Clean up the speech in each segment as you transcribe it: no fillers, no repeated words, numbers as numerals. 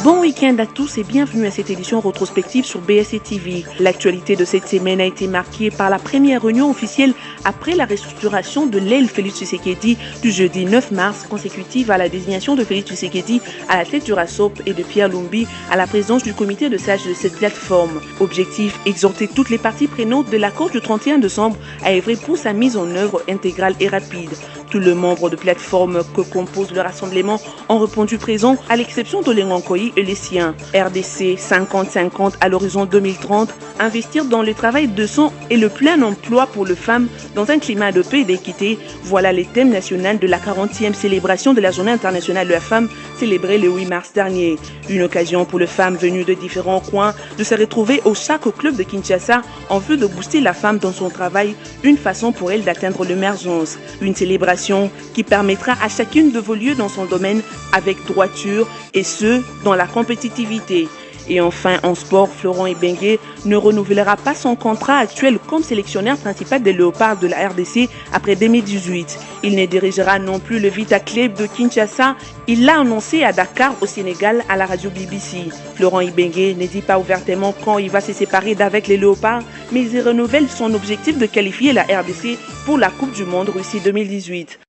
Bon week-end à tous et bienvenue à cette édition rétrospective sur BSC TV. L'actualité de cette semaine a été marquée par la première réunion officielle après la restructuration de l'aile Félix Tshisekedi du jeudi 9 mars, consécutive à la désignation de Félix Tshisekedi à la tête du RASOP et de Pierre Lumbi à la présidence du comité de sages de cette plateforme. Objectif, exhorter toutes les parties prenantes de l'accord du 31 décembre à œuvrer pour sa mise en œuvre intégrale et rapide. Tous les membres de plateforme que compose le rassemblement ont répondu présent, à l'exception de Lengonkoyi et les siens. RDC 50-50 à l'horizon 2030, investir dans le travail décent et le plein emploi pour les femmes dans un climat de paix et d'équité, voilà les thèmes nationaux de la 40e célébration de la Journée internationale de la femme célébrée le 8 mars dernier. Une occasion pour les femmes venues de différents coins de se retrouver au Chaco Club de Kinshasa en vue de booster la femme dans son travail, une façon pour elle d'atteindre l'émergence. Une célébration qui permettra à chacune d'évoluer dans son domaine avec droiture et ce, dans la compétitivité. Et enfin, en sport, Florent Ibenge ne renouvellera pas son contrat actuel comme sélectionneur principal des Léopards de la RDC après 2018. Il ne dirigera non plus le Vita Club de Kinshasa. Il l'a annoncé à Dakar, au Sénégal, à la radio BBC. Florent Ibenge ne dit pas ouvertement quand il va se séparer d'avec les Léopards, mais il renouvelle son objectif de qualifier la RDC pour la Coupe du Monde Russie 2018.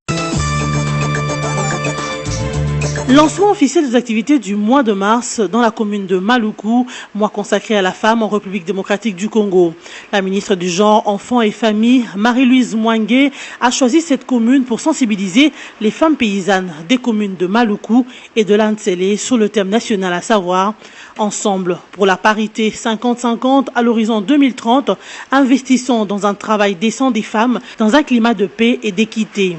Lancement officiel des activités du mois de mars dans la commune de Maluku, mois consacré à la femme en République démocratique du Congo. La ministre du Genre, Enfants et Famille, Marie-Louise Mwange, a choisi cette commune pour sensibiliser les femmes paysannes des communes de Maluku et de Lantsele sur le thème national, à savoir Ensemble pour la parité 50-50 à l'horizon 2030, investissons dans un travail décent des femmes dans un climat de paix et d'équité.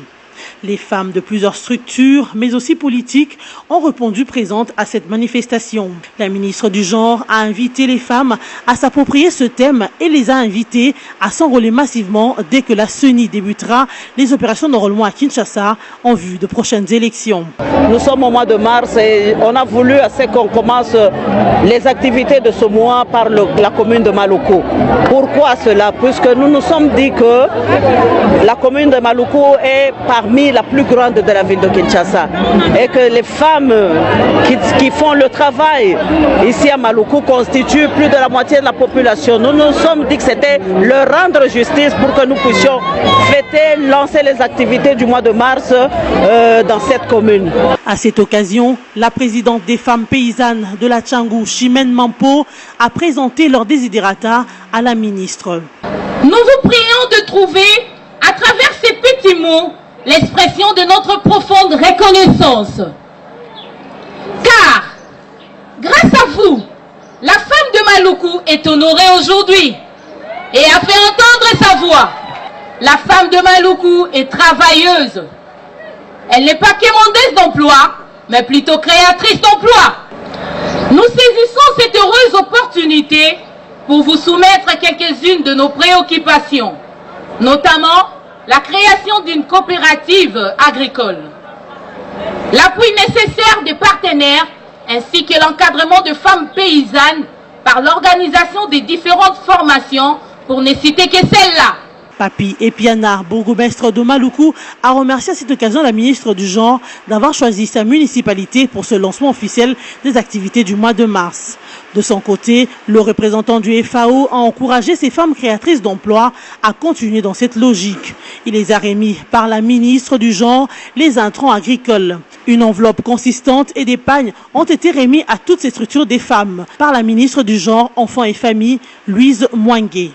Les femmes de plusieurs structures, mais aussi politiques, ont répondu présentes à cette manifestation. La ministre du Genre a invité les femmes à s'approprier ce thème et les a invitées à s'enrôler massivement dès que la CENI débutera les opérations d'enrôlement à Kinshasa en vue de prochaines élections. Nous sommes au mois de mars et on a voulu assez qu'on commence les activités de ce mois par la commune de Maluku. Pourquoi cela? Puisque nous nous sommes dit que la commune de Maluku est parmi la plus grande de la ville de Kinshasa et que les femmes qui font le travail ici à Maluku constituent plus de la moitié de la population. Nous nous sommes dit que c'était leur rendre justice pour que nous puissions fêter, lancer les activités du mois de mars dans cette commune. À cette occasion, la présidente des femmes paysannes de la Tchangou, Chimène Mampo, a présenté leur désidérata à la ministre. Nous vous prions de trouver, à travers ces petits mots, l'expression de notre profonde reconnaissance. Car, grâce à vous, la femme de Maluku est honorée aujourd'hui et a fait entendre sa voix. La femme de Maluku est travailleuse. Elle n'est pas quémandeuse d'emploi, mais plutôt créatrice d'emploi. Nous saisissons cette heureuse opportunité pour vous soumettre quelques-unes de nos préoccupations, notamment la création d'une coopérative agricole, l'appui nécessaire des partenaires ainsi que l'encadrement de femmes paysannes par l'organisation des différentes formations, pour ne citer que celle-là. Papi Epiana, bourgmestre de Maluku, a remercié à cette occasion la ministre du Genre d'avoir choisi sa municipalité pour ce lancement officiel des activités du mois de mars. De son côté, le représentant du FAO a encouragé ces femmes créatrices d'emplois à continuer dans cette logique. Il les a remis par la ministre du Genre les intrants agricoles. Une enveloppe consistante et des pagnes ont été remis à toutes ces structures des femmes par la ministre du Genre, Enfants et Famille, Louise Mwange.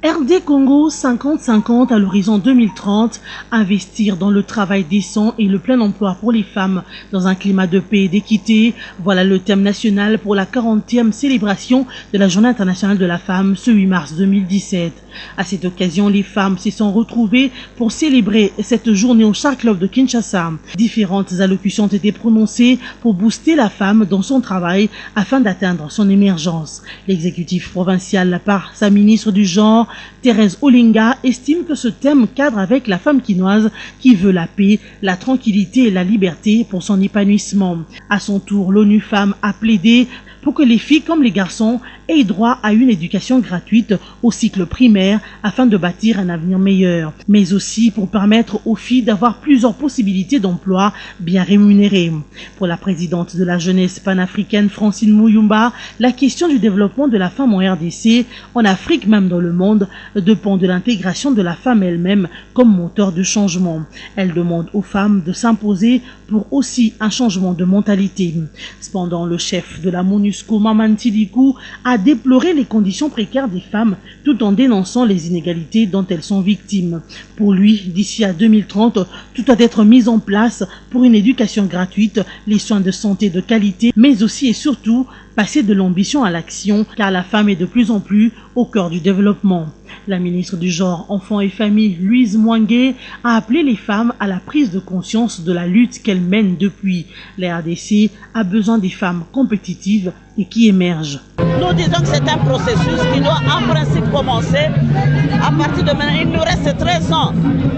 RD Congo 50-50 à l'horizon 2030, investir dans le travail décent et le plein emploi pour les femmes dans un climat de paix et d'équité. Voilà le thème national pour la 40e célébration de la Journée internationale de la femme ce 8 mars 2017. À cette occasion, les femmes se sont retrouvées pour célébrer cette journée au Chaco Club de Kinshasa. Différentes allocutions ont été prononcées pour booster la femme dans son travail afin d'atteindre son émergence. L'exécutif provincial, par sa ministre du Genre, Thérèse Olinga, estime que ce thème cadre avec la femme quinoise qui veut la paix, la tranquillité et la liberté pour son épanouissement. À son tour, l'ONU Femmes a plaidé pour que les filles comme les garçons aient droit à une éducation gratuite au cycle primaire afin de bâtir un avenir meilleur, mais aussi pour permettre aux filles d'avoir plusieurs possibilités d'emploi bien rémunérées. Pour la présidente de la jeunesse panafricaine Francine Mouyumba, la question du développement de la femme en RDC, en Afrique même dans le monde, dépend de l'intégration de la femme elle-même comme moteur de changement. Elle demande aux femmes de s'imposer pour aussi un changement de mentalité. Cependant, le chef de la MONUSCO, Maman Tilikou, a déploré les conditions précaires des femmes tout en dénonçant les inégalités dont elles sont victimes. Pour lui, d'ici à 2030, tout doit être mis en place pour une éducation gratuite, les soins de santé de qualité, mais aussi et surtout passer de l'ambition à l'action, car la femme est de plus en plus au cœur du développement. La ministre du Genre, Enfants et Familles, Louise Mwangué, a appelé les femmes à la prise de conscience de la lutte qu'elles mènent depuis. La RDC a besoin des femmes compétitives et qui émergent. Nous disons que c'est un processus qui doit en principe commencer à partir de maintenant. Il nous reste 13 ans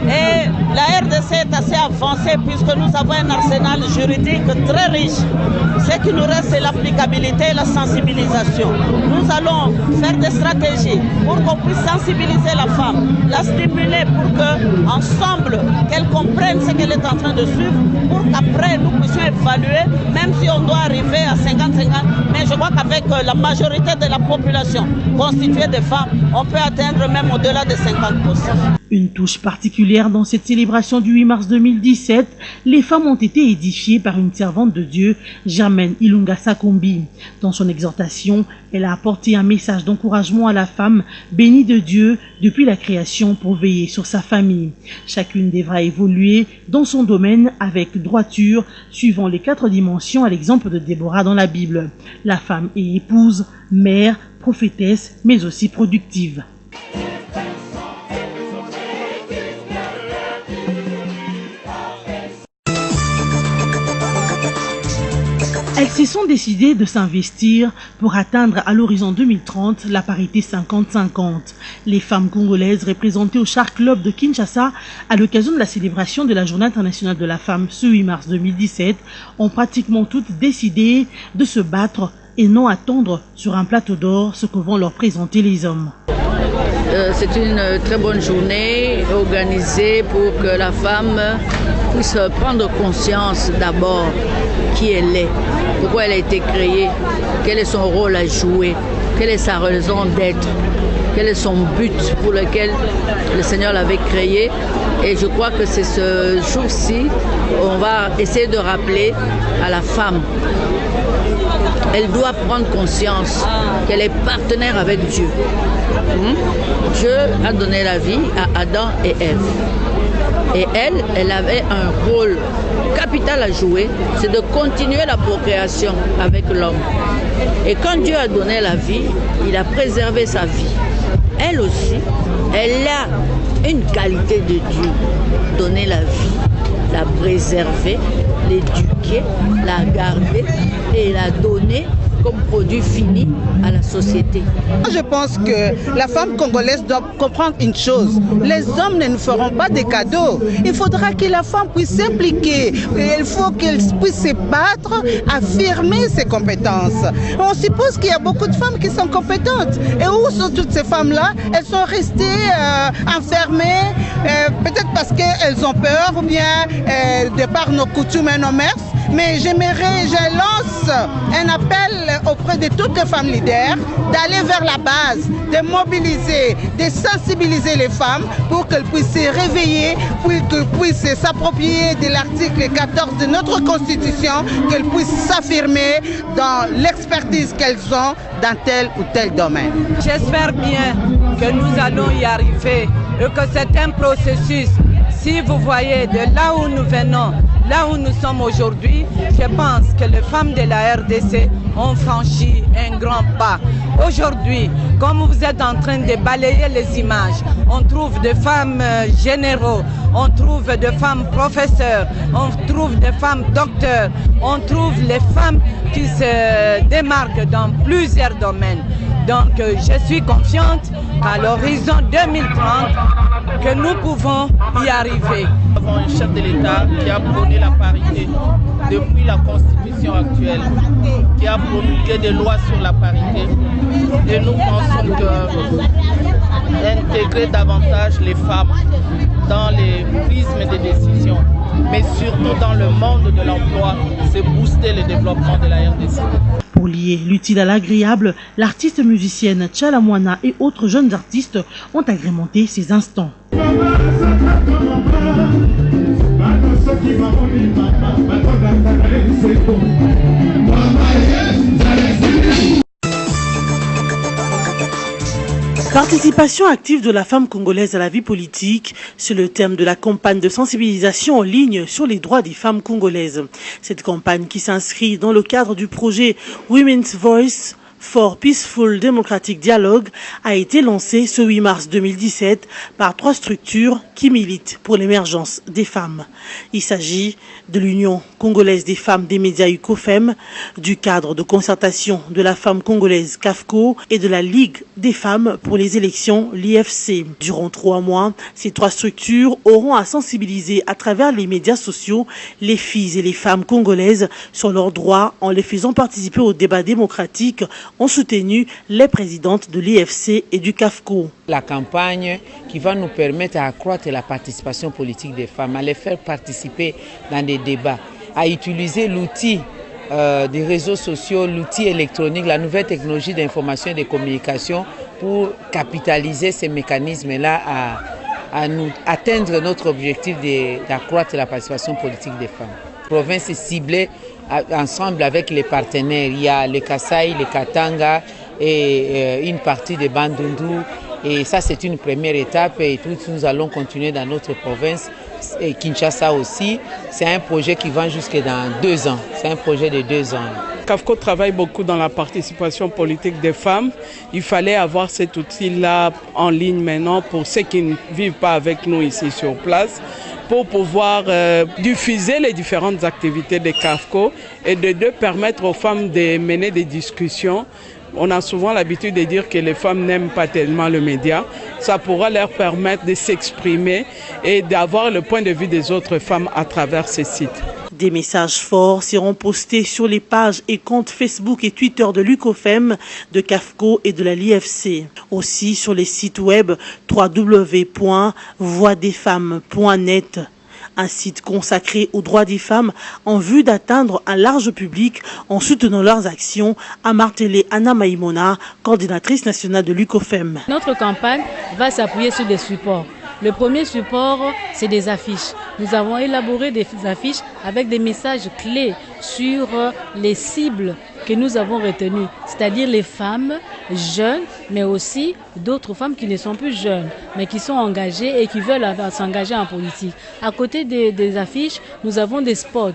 et la RDC est assez avancée puisque nous avons un arsenal juridique très riche. Ce qui nous reste, c'est l'applicabilité et la sensibilisation. Nous allons faire des stratégies pour qu'on puisse sensibiliser la femme, la stimuler pour qu'ensemble, qu'elle comprenne ce qu'elle est en train de suivre, pour qu'après nous puissions évaluer, même si on doit arriver à 50-50, mais je crois qu'avec la majorité de la population constituée de femmes, on peut atteindre même au-delà de 50%. Une touche particulière dans cette célébration du 8 mars 2017, les femmes ont été édifiées par une servante de Dieu, Germaine Ilunga Sakombi. Dans son exhortation, elle a apporté un message d'encouragement à la femme bénie de Dieu depuis la création pour veiller sur sa famille. Chacune devra évoluer dans son domaine avec droiture, suivant les 4 dimensions à l'exemple de Déborah dans la Bible. La femme est épouse, mère, prophétesse, mais aussi productive. Elles se sont décidées de s'investir pour atteindre à l'horizon 2030 la parité 50-50. Les femmes congolaises représentées au Char Club de Kinshasa à l'occasion de la célébration de la Journée internationale de la femme ce 8 mars 2017 ont pratiquement toutes décidé de se battre et non attendre sur un plateau d'or ce que vont leur présenter les hommes. C'est une très bonne journée organisée pour que la femme puisse prendre conscience d'abord qui elle est, pourquoi elle a été créée, quel est son rôle à jouer, quelle est sa raison d'être, quel est son but pour lequel le Seigneur l'avait créée. Et je crois que c'est ce jour-ci, on va essayer de rappeler à la femme. Elle doit prendre conscience qu'elle est partenaire avec Dieu. Dieu a donné la vie à Adam et Ève. Et elle avait un rôle capital à jouer, c'est de continuer la procréation avec l'homme. Et quand Dieu a donné la vie, il a préservé sa vie. Elle aussi, elle a une qualité de Dieu, donner la vie, la préserver, l'éduquer, la garder et la donner comme produit fini à la société. Je pense que la femme congolaise doit comprendre une chose. Les hommes ne nous feront pas des cadeaux. Il faudra que la femme puisse s'impliquer. Il faut qu'elle puisse se battre, affirmer ses compétences. On suppose qu'il y a beaucoup de femmes qui sont compétentes. Et où sont toutes ces femmes-là? Elles sont restées enfermées, peut-être parce qu'elles ont peur ou bien de par nos coutumes et nos mœurs. Mais je lance un appel auprès de toutes les femmes leaders d'aller vers la base, de mobiliser, de sensibiliser les femmes pour qu'elles puissent se réveiller, pour qu'elles puissent s'approprier de l'article 14 de notre Constitution, qu'elles puissent s'affirmer dans l'expertise qu'elles ont dans tel ou tel domaine. J'espère bien que nous allons y arriver et que c'est un processus. Si vous voyez de là où nous venons, là où nous sommes aujourd'hui, je pense que les femmes de la RDC ont franchi un grand pas. Aujourd'hui, comme vous êtes en train de balayer les images, on trouve des femmes généraux, on trouve des femmes professeurs, on trouve des femmes docteurs, on trouve les femmes qui se démarquent dans plusieurs domaines. Donc je suis confiante qu'à l'horizon 2030, que nous pouvons y arriver. Nous avons un chef de l'État qui a prôné la parité depuis la Constitution actuelle, qui a promulgué des lois sur la parité. Et nous pensons qu'intégrer davantage les femmes dans les prismes de décision, mais surtout dans le monde de l'emploi, c'est booster le développement de la RDC. Pour lier l'utile à l'agréable, l'artiste musicienne Tchala Moana et autres jeunes artistes ont agrémenté ces instants. Participation active de la femme congolaise à la vie politique, c'est le thème de la campagne de sensibilisation en ligne sur les droits des femmes congolaises. Cette campagne qui s'inscrit dans le cadre du projet Women's Voice for Peaceful Democratic Dialogue a été lancée ce 8 mars 2017 par 3 structures qui militent pour l'émergence des femmes. Il s'agit de l'Union congolaise des femmes des médias UCOFEM, du cadre de concertation de la femme congolaise CAFCO et de la Ligue des femmes pour les élections, l'IFC. Durant 3 mois, ces 3 structures auront à sensibiliser à travers les médias sociaux les filles et les femmes congolaises sur leurs droits en les faisant participer au débat démocratique, ont soutenu les présidentes de l'IFC et du CAFCO. La campagne qui va nous permettre d'accroître la participation politique des femmes, à les faire participer dans des débats, à utiliser l'outil des réseaux sociaux, l'outil électronique, la nouvelle technologie d'information et de communication pour capitaliser ces mécanismes-là à nous atteindre notre objectif d'accroître la participation politique des femmes. La province est ciblée ensemble avec les partenaires. Il y a le Kasaï, le Katanga et une partie de Bandundu. Et ça, c'est une première étape et nous allons continuer dans notre province. Et Kinshasa aussi, c'est un projet qui va jusque dans 2 ans. C'est un projet de 2 ans. CAFCO travaille beaucoup dans la participation politique des femmes. Il fallait avoir cet outil-là en ligne maintenant pour ceux qui ne vivent pas avec nous ici sur place, pour pouvoir diffuser les différentes activités de CAFCO et de permettre aux femmes de mener des discussions. On a souvent l'habitude de dire que les femmes n'aiment pas tellement le média. Ça pourra leur permettre de s'exprimer et d'avoir le point de vue des autres femmes à travers ces sites. Des messages forts seront postés sur les pages et comptes Facebook et Twitter de l'UCOFEM, de CAFCO et de la LIFC. Aussi sur les sites web www.voixdesfemmes.net, un site consacré aux droits des femmes en vue d'atteindre un large public en soutenant leurs actions, a martelé Anna Maïmona, coordinatrice nationale de l'UCOFEM. Notre campagne va s'appuyer sur des supports. Le premier support, c'est des affiches. Nous avons élaboré des affiches avec des messages clés sur les cibles que nous avons retenues, c'est-à-dire les femmes jeunes, mais aussi d'autres femmes qui ne sont plus jeunes, mais qui sont engagées et qui veulent s'engager en politique. À côté des affiches, nous avons des spots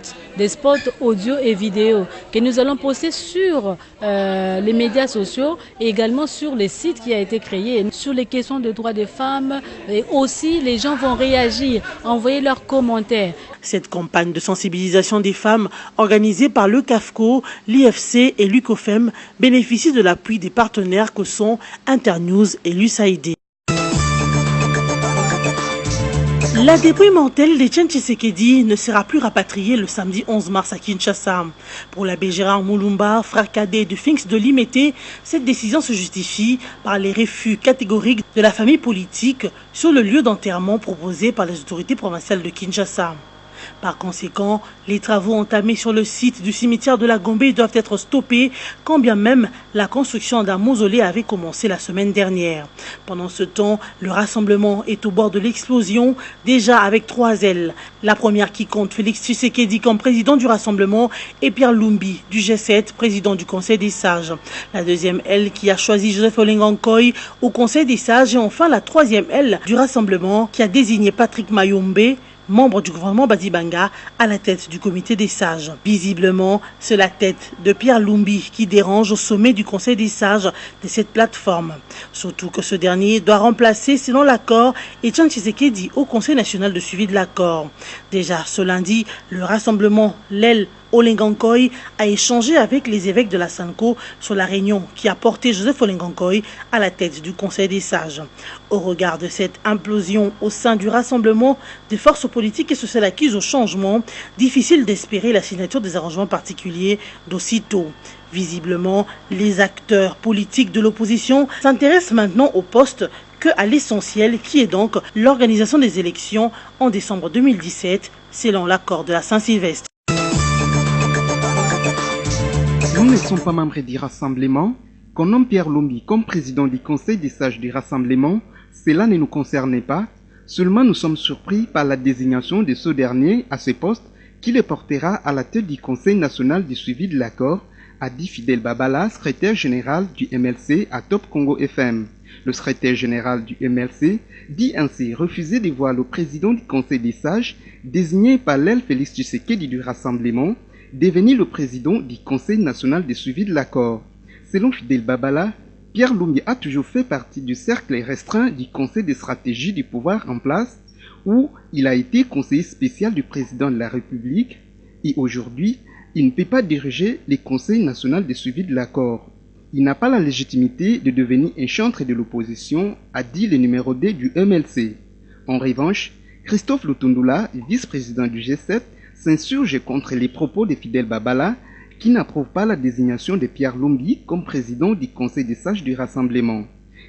audio et vidéo que nous allons poster sur les médias sociaux et également sur les sites qui a été créé sur les questions de droits des femmes. Et aussi, les gens vont réagir, envoyer leurs commentaires. Cette campagne de sensibilisation des femmes organisée par le CAFCO, l'IFC et l'UCOFEM bénéficie de l'appui des partenaires que sont Internews et l'USAID. La dépouille mortelle d'Etienne Tshisekedi ne sera plus rapatriée le samedi 11 mars à Kinshasa. Pour l'abbé Gérard Moulumba, frère cadet du Sphinx de Limete, cette décision se justifie par les refus catégoriques de la famille politique sur le lieu d'enterrement proposé par les autorités provinciales de Kinshasa. Par conséquent, les travaux entamés sur le site du cimetière de la Gombe doivent être stoppés, quand bien même la construction d'un mausolée avait commencé la semaine dernière. Pendant ce temps, le rassemblement est au bord de l'explosion, déjà avec 3 ailes. La première qui compte Félix Tshisekedi comme président du rassemblement et Pierre Lumbi du G7, président du Conseil des sages. La deuxième aile qui a choisi Joseph Olengankoy au Conseil des sages et enfin la troisième aile du rassemblement qui a désigné Patrick Mayombe, membre du gouvernement Badibanga, à la tête du comité des sages. Visiblement, c'est la tête de Pierre Lumbi qui dérange au sommet du Conseil des sages de cette plateforme. Surtout que ce dernier doit remplacer, selon l'accord, Etienne Tshisekedi au Conseil national de suivi de l'accord. Déjà ce lundi, le rassemblement, l'aile Olengankoy a échangé avec les évêques de la SENCO sur la réunion qui a porté Joseph Olengankoy à la tête du Conseil des sages. Au regard de cette implosion au sein du rassemblement des forces politiques et sociales acquises au changement, difficile d'espérer la signature des arrangements particuliers d'aussitôt. Visiblement, les acteurs politiques de l'opposition s'intéressent maintenant au poste qu'à l'essentiel, qui est donc l'organisation des élections en décembre 2017, selon l'accord de la Saint-Sylvestre. Nous ne sommes pas membres du rassemblement. Qu'on nomme Pierre Lumbi comme président du Conseil des sages du rassemblement, cela ne nous concerne pas. Seulement, nous sommes surpris par la désignation de ce dernier à ce poste qui le portera à la tête du Conseil national du suivi de l'accord, a dit Fidel Babala, secrétaire général du MLC à Top Congo FM. Le secrétaire général du MLC dit ainsi refuser de voir le président du Conseil des sages, désigné par l'aile Félix Tshisekedi du Rassemblement, devenir le président du Conseil national de suivi de l'accord. Selon Fidel Babala, Pierre Lumbi a toujours fait partie du cercle restreint du Conseil de stratégie du pouvoir en place, où il a été conseiller spécial du président de la République, et aujourd'hui, il ne peut pas diriger le Conseil national de suivi de l'accord. Il n'a pas la légitimité de devenir un chantre de l'opposition, a dit le numéro 2 du MLC. En revanche, Christophe Lutundula, vice-président du G7, s'insurge contre les propos de Fidel Babala, qui n'approuve pas la désignation de Pierre Lumbi comme président du Conseil des sages du Rassemblement.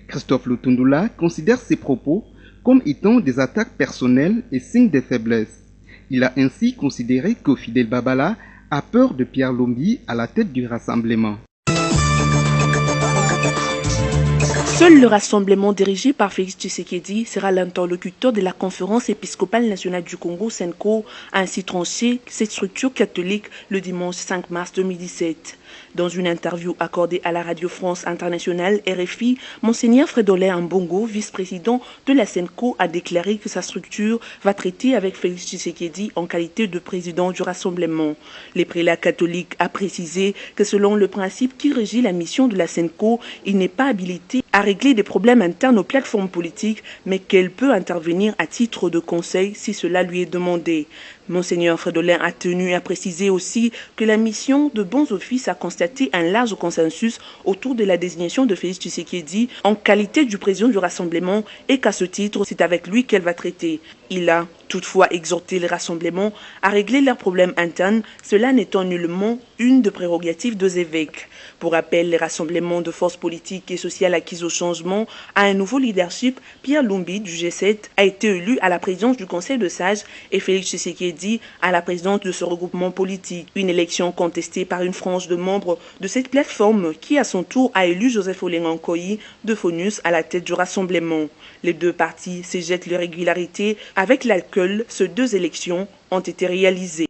Christophe Lutundula considère ces propos comme étant des attaques personnelles et signes de faiblesse. Il a ainsi considéré que Fidel Babala a peur de Pierre Lumbi à la tête du Rassemblement. Seul le rassemblement dirigé par Félix Tshisekedi sera l'interlocuteur de la conférence épiscopale nationale du Congo, SENCO, a ainsi tranché cette structure catholique le dimanche 5 mars 2017. Dans une interview accordée à la Radio France Internationale RFI, Monseigneur Fridolin Ambongo, vice-président de la SENCO, a déclaré que sa structure va traiter avec Félix Tshisekedi en qualité de président du rassemblement. Les prélats catholiques a précisé que selon le principe qui régit la mission de la SENCO, il n'est pas habilité à régler des problèmes internes aux plateformes politiques, mais qu'elle peut intervenir à titre de conseil si cela lui est demandé. Monseigneur Fridolin a tenu à préciser aussi que la mission de Bons Offices a constaté un large consensus autour de la désignation de Félix Tshisekedi en qualité du président du rassemblement et qu'à ce titre, c'est avec lui qu'elle va traiter. Il a toutefois exhorté les rassemblements à régler leurs problèmes internes, cela n'étant nullement une des prérogatives des évêques. Pour rappel, les rassemblements de forces politiques et sociales acquises au changement à un nouveau leadership, Pierre Lumbi du G7 a été élu à la présidence du Conseil de sages et Félix Tshisekedi à la présidence de ce regroupement politique. Une élection contestée par une frange de membres de cette plateforme qui à son tour a élu Joseph Olengankoy de Fonus à la tête du rassemblement. Les deux partis s'éjettent leur régularité avec laquelle ces deux élections ont été réalisées.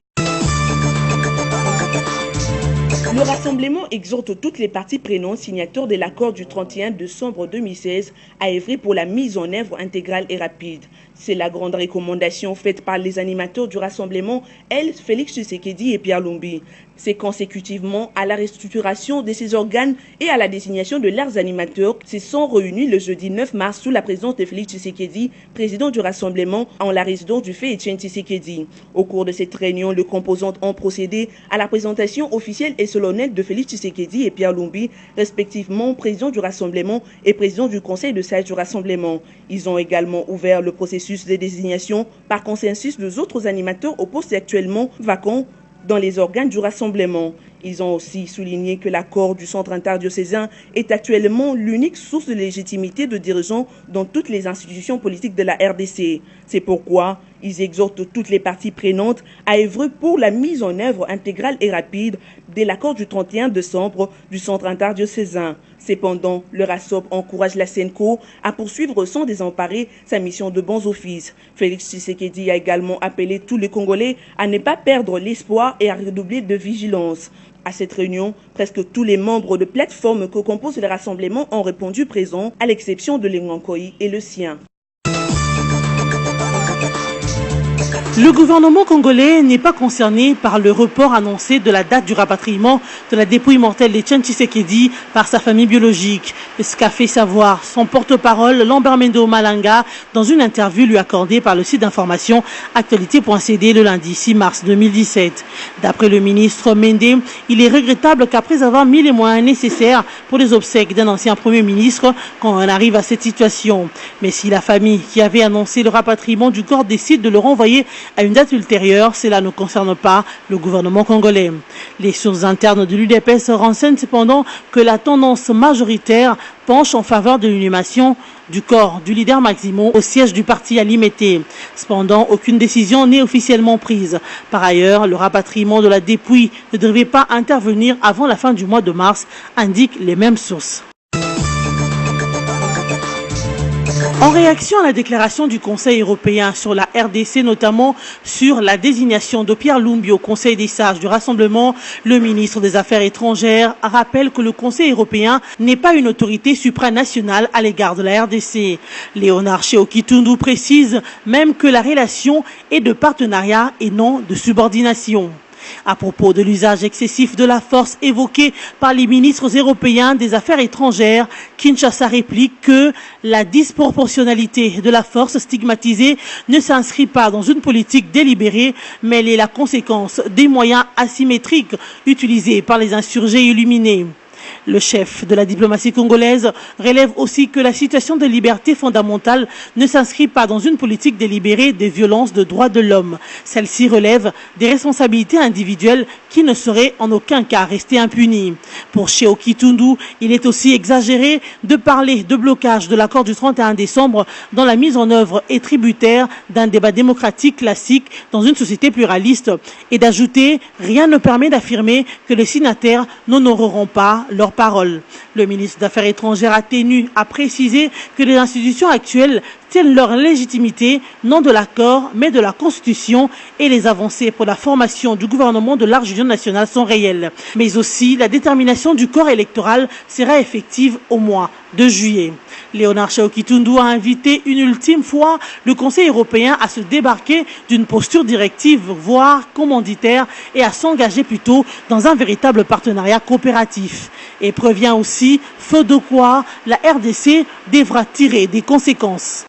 Le rassemblement exhorte toutes les parties prenantes signataires de l'accord du 31 décembre 2016 à œuvrer pour la mise en œuvre intégrale et rapide. C'est la grande recommandation faite par les animateurs du rassemblement, Félix Tshisekedi et Pierre Lumbi. C'est consécutivement à la restructuration de ces organes et à la désignation de leurs animateurs qui se sont réunis le jeudi 9 mars sous la présence de Félix Tshisekedi, président du rassemblement, en la résidence du fait Etienne Tshisekedi. Au cours de cette réunion, les composantes ont procédé à la présentation officielle et solennelle de Félix Tshisekedi et Pierre Lumbi, respectivement président du rassemblement et président du conseil de sages du rassemblement. Ils ont également ouvert le processus de désignation par consensus des autres animateurs au poste actuellement vacant dans les organes du rassemblement. Ils ont aussi souligné que l'accord du centre interdiocésain est actuellement l'unique source de légitimité de dirigeants dans toutes les institutions politiques de la RDC. C'est pourquoi ils exhortent toutes les parties prenantes à œuvrer pour la mise en œuvre intégrale et rapide de l'accord du 31 décembre du centre interdiocésain. Cependant, le RASOP encourage la SENCO à poursuivre sans désemparer sa mission de bons offices. Félix Tshisekedi a également appelé tous les Congolais à ne pas perdre l'espoir et à redoubler de vigilance. À cette réunion, presque tous les membres de plateforme que compose le rassemblement ont répondu présents, à l'exception de Lengankoy et le sien. Le gouvernement congolais n'est pas concerné par le report annoncé de la date du rapatriement de la dépouille mortelle d'Etienne Tshisekedi par sa famille biologique. Ce qu'a fait savoir son porte-parole Lambert Mendo Malanga dans une interview lui accordée par le site d'information actualité.cd le lundi 6 mars 2017. D'après le ministre Mende, il est regrettable qu'après avoir mis les moyens nécessaires pour les obsèques d'un ancien premier ministre, qu'on en arrive à cette situation. Mais si la famille qui avait annoncé le rapatriement du corps décide de le renvoyer à une date ultérieure, cela ne concerne pas le gouvernement congolais. Les sources internes de l'UDPS renseignent cependant que la tendance majoritaire penche en faveur de l'inhumation du corps du leader Maximo au siège du parti à Limete. Cependant, aucune décision n'est officiellement prise. Par ailleurs, le rapatriement de la dépouille ne devait pas intervenir avant la fin du mois de mars, indiquent les mêmes sources. En réaction à la déclaration du Conseil européen sur la RDC, notamment sur la désignation de Pierre Lumbi au Conseil des sages du Rassemblement, le ministre des Affaires étrangères rappelle que le Conseil européen n'est pas une autorité supranationale à l'égard de la RDC. Léonard Tchéo-Kitundu précise même que la relation est de partenariat et non de subordination. À propos de l'usage excessif de la force évoqué par les ministres européens des Affaires étrangères, Kinshasa réplique que la disproportionnalité de la force stigmatisée ne s'inscrit pas dans une politique délibérée, mais elle est la conséquence des moyens asymétriques utilisés par les insurgés illuminés. Le chef de la diplomatie congolaise relève aussi que la situation des libertés fondamentales ne s'inscrit pas dans une politique délibérée des violences de droits de l'homme. Celle-ci relève des responsabilités individuelles qui ne sauraient en aucun cas rester impunies. Pour Tchéo-Kitundu, il est aussi exagéré de parler de blocage de l'accord du 31 décembre dans la mise en œuvre et tributaire d'un débat démocratique classique dans une société pluraliste et d'ajouter « rien ne permet d'affirmer que les signataires n'honoreront pas leurs paroles ». Le ministre des Affaires étrangères a tenu à préciser que les institutions actuelles tiennent leur légitimité non de l'accord mais de la Constitution et les avancées pour la formation du gouvernement de large union nationale sont réelles. Mais aussi la détermination du corps électoral sera effective au mois de juillet. Léonard Tchéo-Kitundu a invité une ultime fois le Conseil européen à se débarquer d'une posture directive, voire commanditaire, et à s'engager plutôt dans un véritable partenariat coopératif. Et prévient aussi, feu de quoi la RDC devra tirer des conséquences.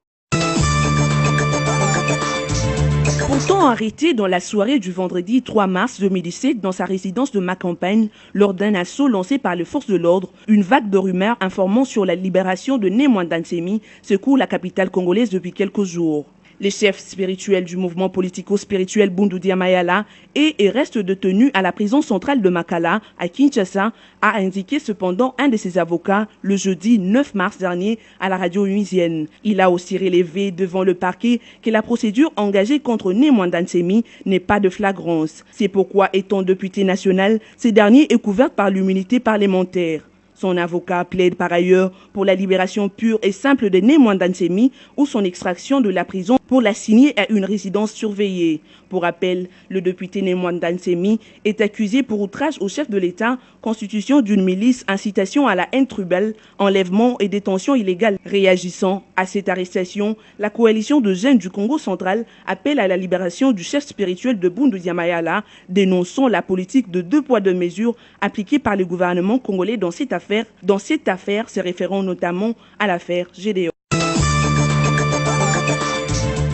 Pourtant arrêté dans la soirée du vendredi 3 mars 2017 dans sa résidence de Macampagne lors d'un assaut lancé par les forces de l'ordre, une vague de rumeurs informant sur la libération de Némoine Nsemi secoue la capitale congolaise depuis quelques jours. Les chefs spirituels du mouvement politico-spirituel Bundu Dia Mayala et reste détenu à la prison centrale de Makala à Kinshasa, a indiqué cependant un de ses avocats le jeudi 9 mars dernier à la radio huisienne. Il a aussi relevé devant le parquet que la procédure engagée contre Némoine Nsemi n'est pas de flagrance. C'est pourquoi, étant député national, ce dernier est couvert par l'immunité parlementaire. Son avocat plaide par ailleurs pour la libération pure et simple de Némoine Nsemi ou son extraction de la prison pour l'assigner à une résidence surveillée. Pour rappel, le député Némoine Nsemi est accusé pour outrage au chef de l'État, constitution d'une milice, incitation à la haine tribale, enlèvement et détention illégale. Réagissant à cette arrestation, la coalition de jeunes du Congo central appelle à la libération du chef spirituel de Bundu Dia Mayala, dénonçant la politique de 2 poids 2 mesures appliquée par le gouvernement congolais dans cette affaire. Dans cette affaire, se référant notamment à l'affaire GDO.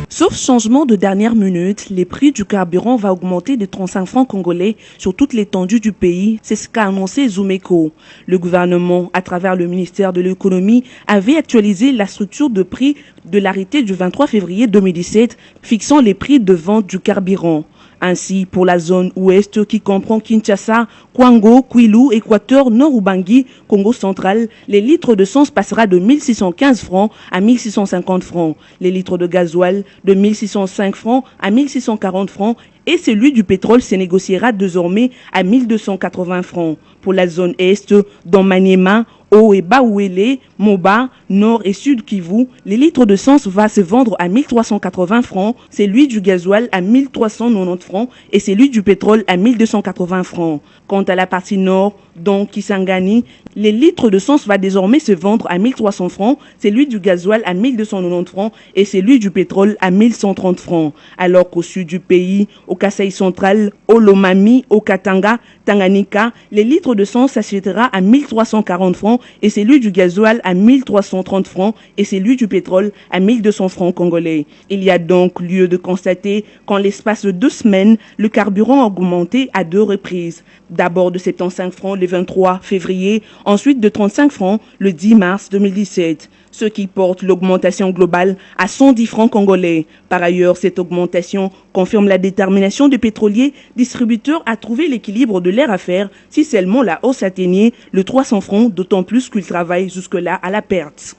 Sauf changement de dernière minute, les prix du carburant va augmenter de 35 francs congolais sur toute l'étendue du pays. C'est ce qu'a annoncé Zumeko. Le gouvernement, à travers le ministère de l'économie, avait actualisé la structure de prix de l'arrêté du 23 février 2017, fixant les prix de vente du carburant. Ainsi, pour la zone ouest qui comprend Kinshasa, Kwango, Kwilu, Équateur, Nord-Ubangi, Congo central, les litres de essence passera de 1615 francs à 1650 francs. Les litres de gasoil de 1605 francs à 1640 francs et celui du pétrole se négociera désormais à 1280 francs. Pour la zone est, dans Maniema, Haut et Bas-Ouélé, Moba, Nord et Sud Kivu, les litres de essence va se vendre à 1380 francs, celui du gasoil à 1390 francs et celui du pétrole à 1280 francs. Quant à la partie nord, dont Kisangani, les litres de essence va désormais se vendre à 1300 francs, celui du gasoil à 1290 francs et celui du pétrole à 1130 francs. Alors qu'au sud du pays, au Kasaï central, au Lomami, au Katanga, Tanganyika, les litres de essence s'achètera à 1340 francs et celui du gasoil à 1330 francs et celui du pétrole à 1200 francs congolais. Il y a donc lieu de constater qu'en l'espace de 2 semaines, le carburant a augmenté à 2 reprises. D'abord de 75 francs le 23 février, ensuite de 35 francs le 10 mars 2017. Ce qui porte l'augmentation globale à 110 francs congolais. Par ailleurs, cette augmentation confirme la détermination des pétroliers distributeurs à trouver l'équilibre de leur affaire si seulement la hausse atteignait le 300 francs, d'autant plus qu'ils travaillent jusque-là à la perte.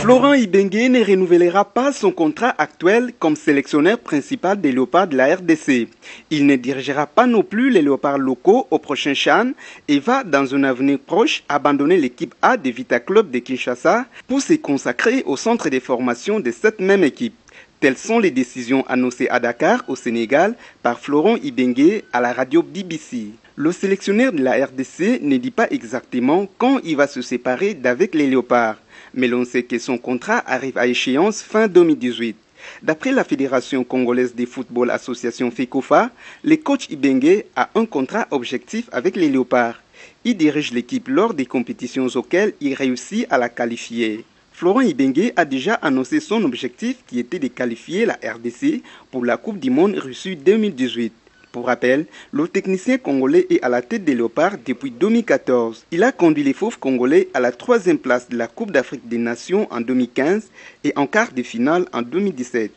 Florent Ibenge ne renouvellera pas son contrat actuel comme sélectionneur principal des Léopards de la RDC. Il ne dirigera pas non plus les Léopards locaux au prochain CHAN et va, dans un avenir proche, abandonner l'équipe A de Vita Club de Kinshasa pour se consacrer au centre de formation de cette même équipe. Telles sont les décisions annoncées à Dakar, au Sénégal, par Florent Ibenge à la radio BBC. Le sélectionneur de la RDC ne dit pas exactement quand il va se séparer d'avec les Léopards, mais l'on sait que son contrat arrive à échéance fin 2018. D'après la Fédération congolaise de football association FECOFA, le coach Ibenge a un contrat objectif avec les Léopards. Il dirige l'équipe lors des compétitions auxquelles il réussit à la qualifier. Florent Ibenge a déjà annoncé son objectif qui était de qualifier la RDC pour la Coupe du Monde Russie 2018. Pour rappel, le technicien congolais est à la tête des Léopards depuis 2014. Il a conduit les Fauves congolais à la 3e place de la Coupe d'Afrique des Nations en 2015 et en quart de finale en 2017.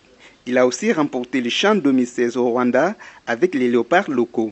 Il a aussi remporté le CHAN 2016 au Rwanda avec les Léopards locaux.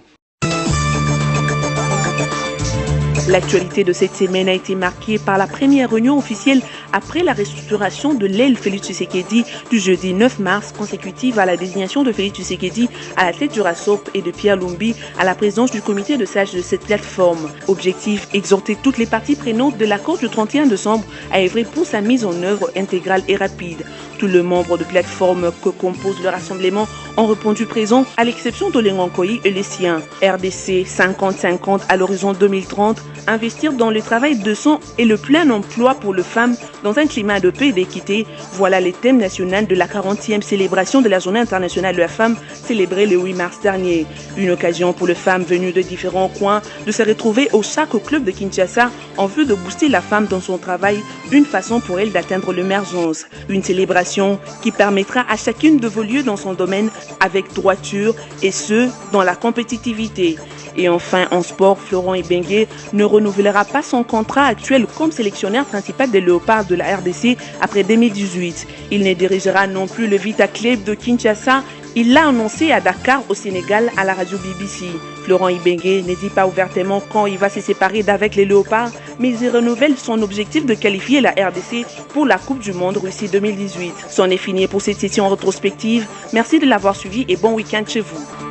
L'actualité de cette semaine a été marquée par la première réunion officielle après la restructuration de l'aile Félix Tshisekedi du jeudi 9 mars, consécutive à la désignation de Félix Tshisekedi à la tête du RASOP et de Pierre Lumbi à la présidence du comité de sages de cette plateforme. Objectif, exhorter toutes les parties prenantes de l'accord du 31 décembre à œuvrer pour sa mise en œuvre intégrale et rapide. Tous les membres de plateforme que compose le rassemblement ont répondu présent, à l'exception d'Olengankoyi et les siens. RDC 50-50 à l'horizon 2030, investir dans le travail décent et le plein emploi pour les femmes dans un climat de paix et d'équité. Voilà les thèmes nationaux de la 40e célébration de la Journée internationale de la femme, célébrée le 8 mars dernier. Une occasion pour les femmes venues de différents coins de se retrouver au Sacre Club de Kinshasa en vue de booster la femme dans son travail, une façon pour elle d'atteindre l'émergence. Une célébration qui permettra à chacune d'évoluer dans son domaine avec droiture et ce, dans la compétitivité. Et enfin, en sport, Florent Ibenge ne renouvellera pas son contrat actuel comme sélectionneur principal des Léopards de la RDC après 2018. Il ne dirigera non plus le Vita Club de Kinshasa. Il l'a annoncé à Dakar, au Sénégal, à la radio BBC. Florent Ibenge ne dit pas ouvertement quand il va se séparer d'avec les Léopards, mais il renouvelle son objectif de qualifier la RDC pour la Coupe du Monde Russie 2018. C'en est fini pour cette session rétrospective. Merci de l'avoir suivi et bon week-end chez vous.